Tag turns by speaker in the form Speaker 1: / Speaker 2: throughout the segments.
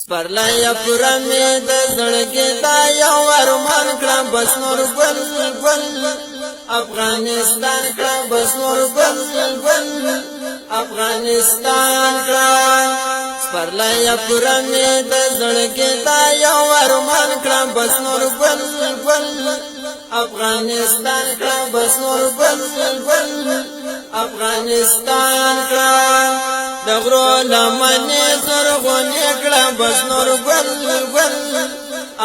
Speaker 1: سپرلی پورا می د زړګي دا یو ارمان کړم بس نور ګل ګل افغانستان کړم بس نور ګل ګل افغانستان کړم سپرلی پورا می د زړګي دا یو ارمان کړم بس نور ګل ګل افغانستان کړم بس نور ګل ګل افغانستان کړم دغرو لمنې زرغونې کړم بس نور ګل ګل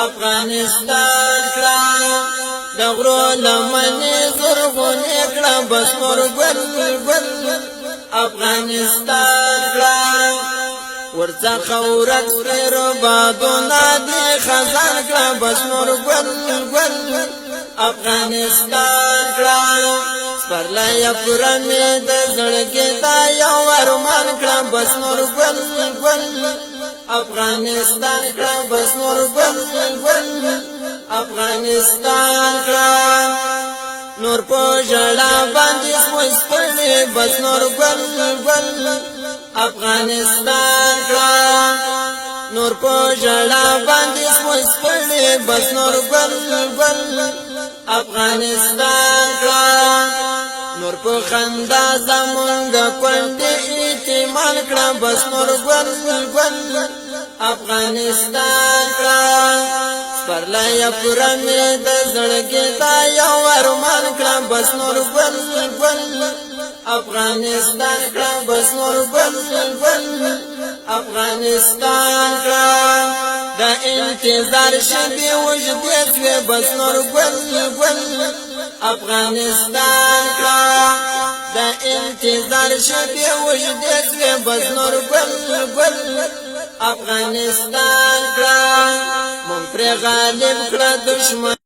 Speaker 1: افغانستان کړم دغرو لمنې زرغونې کړم بس نور ګل ګل افغانستان کړم ورڅخه ورک تیر بادونه دي خزان کړم بس نور ګل ګل افغانستان کړم سپرلی پورا می د زړګي دا یو ارمان کړم بس نور ګل ګل افغانستان کړم بس نور ګل ګل افغانستان کړم نور په ژړا باندې وسپړې بس نور ګل ګل افغانستان کړم نور په ژړا باندې وسپړې بس نور ګل ګل افغانستان کړم نور په خندا زمونږ کونډې اعتماد کړم بس نور ګل ګل افغانستان کړم سپرلی پورا می د زړګي دا یو ارمان کړم بس نور ګل ګل افغانستان کړم بس نور ګل ګل افغانستان کړم د انتظار شپې وژدې شوې بس نور ګل ګل افغانستان کړم د انتظار شپې وژدې شوې بس نور ګل ګل افغانستان کړم مونږ پرې غالب کړه دشمن